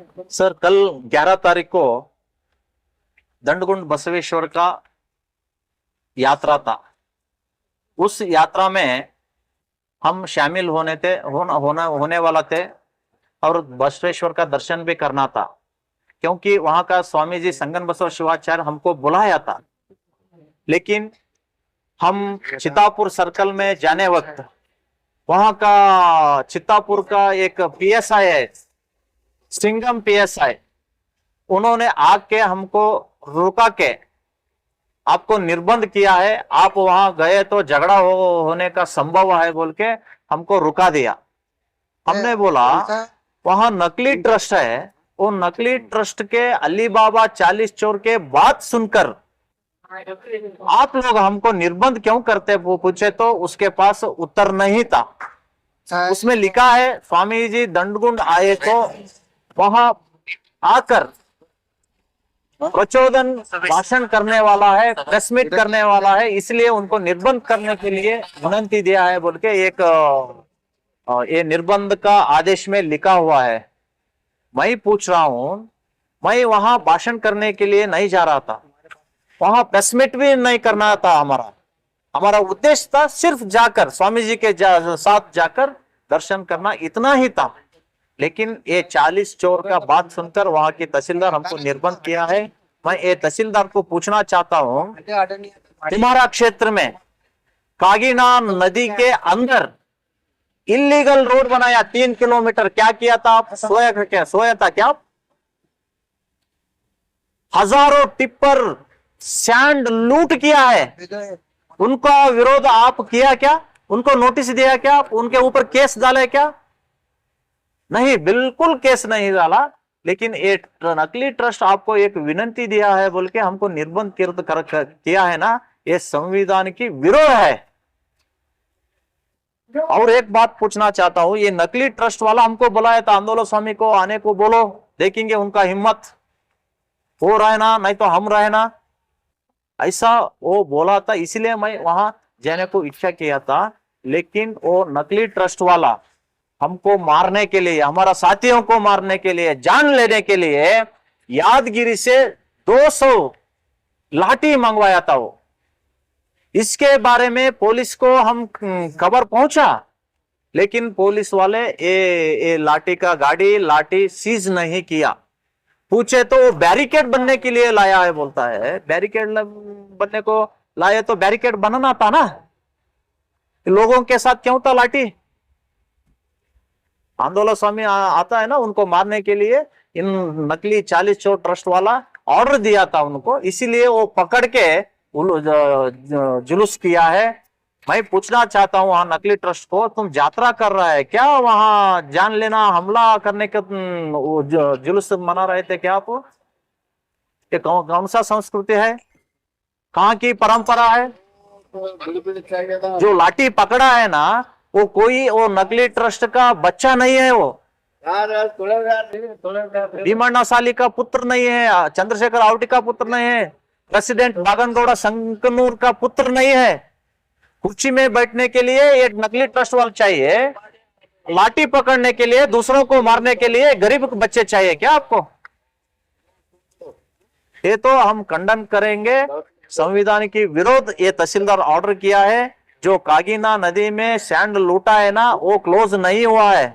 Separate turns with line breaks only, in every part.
Sir, कल 11 तारीख को दंडगुंड बसवेश्वर का यात्रा था। उस यात्रा में हम शामिल होने वाला थे और बसवेश्वर का दर्शन भी करना था, क्योंकि वहां का स्वामी जी संगन बसव शिवाचार्य हमको बुलाया था। लेकिन हम चित्तापुर सर्कल में जाने वक्त वहां का चित्तापुर का एक पीएसआई है, सिंगम पीएसआई, उन्होंने आके हमको रोका के आपको निर्बंध किया है, आप वहां गए तो झगड़ा होने का संभव है बोल के हमको रुका दिया। हमने बोला वहां नकली ट्रस्ट है, वो नकली ट्रस्ट के अली बाबा 40 चोर के बात सुनकर आप लोग हमको निर्बंध क्यों करते, वो पूछे तो उसके पास उत्तर नहीं था। उसमें लिखा है स्वामी जी दंडगुंड आए तो वहां आकर प्रचोदन भाषण करने वाला है, प्रेस मीट करने वाला है, इसलिए उनको निर्बंध करने के लिए विनंती दिया है बोल के एक ये निर्बंध का आदेश में लिखा हुआ है। मैं पूछ रहा हूं, मैं वहां भाषण करने के लिए नहीं जा रहा था, वहां प्रेस मीट भी नहीं करना था। हमारा उद्देश्य था सिर्फ जाकर स्वामी जी के साथ जाकर दर्शन करना, इतना ही था। लेकिन ये 40 चोर का बात सुनकर वहां की तहसीलदार हमको निर्बंध किया है। मैं ये तहसीलदार को पूछना चाहता हूं, तुम्हारा क्षेत्र में कागीना नदी के अंदर इलीगल रोड बनाया 3 किलोमीटर, क्या किया था आप? सोया था क्या आप? हजारों टिप्पर सैंड लूट किया है, उनका विरोध आप किया क्या? उनको नोटिस दिया क्या? उनके ऊपर केस डाले क्या? नहीं, बिल्कुल केस नहीं डाला। लेकिन एक नकली ट्रस्ट आपको एक विनंती दिया है बोल के हमको निर्बंध किया है ना, ये संविधान की विरोध है। और एक बात पूछना चाहता हूं, ये नकली ट्रस्ट वाला हमको बुलाया था, आंदोलन स्वामी को आने को बोलो, देखेंगे उनका हिम्मत हो रहना, नहीं तो हम रहना, ऐसा वो बोला था। इसलिए मैं वहां जाने को इच्छा किया था। लेकिन वो नकली ट्रस्ट वाला हमको मारने के लिए, हमारा साथियों को मारने के लिए, जान लेने के लिए यादगिरी से 200 लाठी मंगवाया था वो। इसके बारे में पुलिस को हम खबर पहुंचा, लेकिन पुलिस वाले ये लाठी का लाठी सीज नहीं किया। पूछे तो वो बैरिकेड बनने के लिए लाया है बोलता है। बैरिकेड बनने को लाया तो बैरिकेड बनाना था ना, लोगों के साथ क्यों था लाठी? आंदोलन स्वामी आता है ना, उनको मारने के लिए इन नकली 40 चोर ट्रस्ट वाला ऑर्डर दिया था उनको, इसीलिए वो पकड़ के जुलूस किया है। मैं पूछना चाहता हूं वहां नकली ट्रस्ट को, तुम यात्रा कर रहा है क्या? वहां जान लेना हमला करने के जुलूस मना रहे थे क्या आप? ये कौन सा संस्कृति है, कहाँ की परंपरा है? जो लाठी पकड़ा है ना, वो नकली ट्रस्ट का बच्चा नहीं है, वो भीमण्णा साली का पुत्र नहीं है, चंद्रशेखर आवटी का पुत्र नहीं है, प्रेसिडेंट बागनगौड़ा संकनूर का पुत्र नहीं है। कुर्सी में बैठने के लिए एक नकली ट्रस्ट वाला चाहिए, लाठी पकड़ने के लिए, दूसरों को मारने के लिए गरीब बच्चे चाहिए क्या आपको? ये तो हम खंडन करेंगे, संविधान की विरोध ये तहसीलदार ऑर्डर किया है। जो कागीना नदी में सैंड लूटा है ना, वो क्लोज नहीं हुआ है,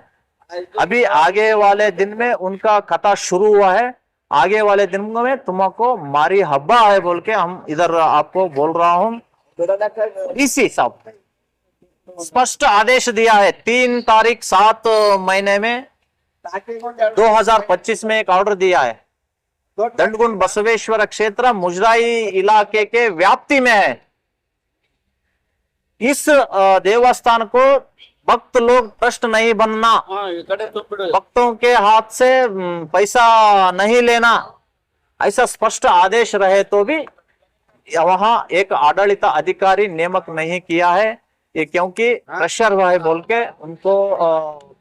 अभी आगे वाले दिन में उनका कथा शुरू हुआ है। आगे वाले दिन में तुमको मारी हब्बा है बोल के हम इधर आपको बोल रहा हूं। डीसी साहब स्पष्ट आदेश दिया है, 3 तारीख 7 महीने में 2025 में एक ऑर्डर दिया है। दंडगुंड बसवेश्वर क्षेत्र मुजराई इलाके के व्याप्ति में है। इस देवस्थान को भक्त लोग ट्रस्ट नहीं बनना, भक्तों के हाथ से पैसा नहीं लेना, ऐसा स्पष्ट आदेश रहे तो भी वहां एक आडಳಿತ अधिकारी नियमक नहीं किया है। ये क्योंकि प्रेशर हुआ है बोल के उनको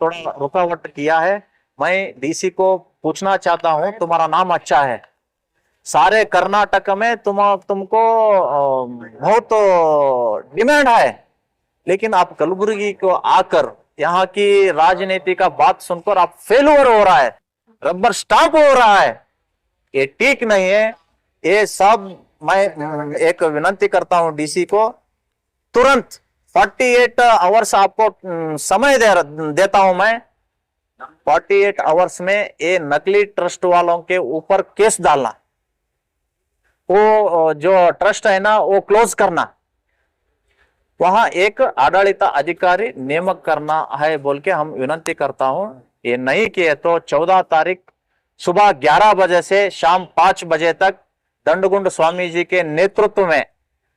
थोड़ा रुकावट किया है। मैं डीसी को पूछना चाहता हूं, तुम्हारा नाम अच्छा है, सारे कर्नाटक में तुमको बहुत डिमांड है, लेकिन आप कलबुर्गी को आकर यहाँ की राजनीति का बात सुनकर आप फेलुअर हो रहा है। रबर स्टाम्प हो रहा है, ये ठीक नहीं है। ये सब मैं एक विनती करता हूं डीसी को, तुरंत 48 आवर्स आपको समय देता हूं मैं। 48 आवर्स में ये नकली ट्रस्ट वालों के ऊपर केस डालना, वो जो ट्रस्ट है ना वो क्लोज करना, वहां एक आड़ालित अधिकारी नियमक करना है बोल के हम विनती करता हूं। ये नहीं किए तो 14 तारीख सुबह 11 बजे से शाम 5 बजे तक दंडगुंड स्वामी जी के नेतृत्व में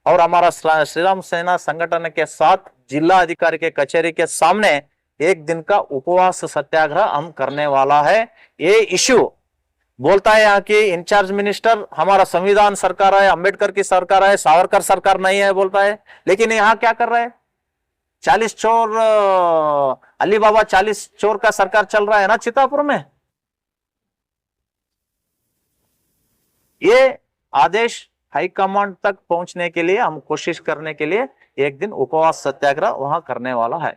और हमारा श्री राम सेना संगठन के साथ जिला अधिकारी के कचहरी के सामने एक दिन का उपवास सत्याग्रह हम करने वाला है। ये इश्यू बोलता है यहाँ की इंचार्ज मिनिस्टर हमारा संविधान सरकार है, अंबेडकर की सरकार है, सावरकर सरकार नहीं है बोलता है, लेकिन यहाँ क्या कर रहे हैं? 40 चोर अली बाबा 40 चोर का सरकार चल रहा है ना चितापुर में। ये आदेश हाईकमांड तक पहुंचने के लिए हम कोशिश करने के लिए एक दिन उपवास सत्याग्रह वहां करने वाला है।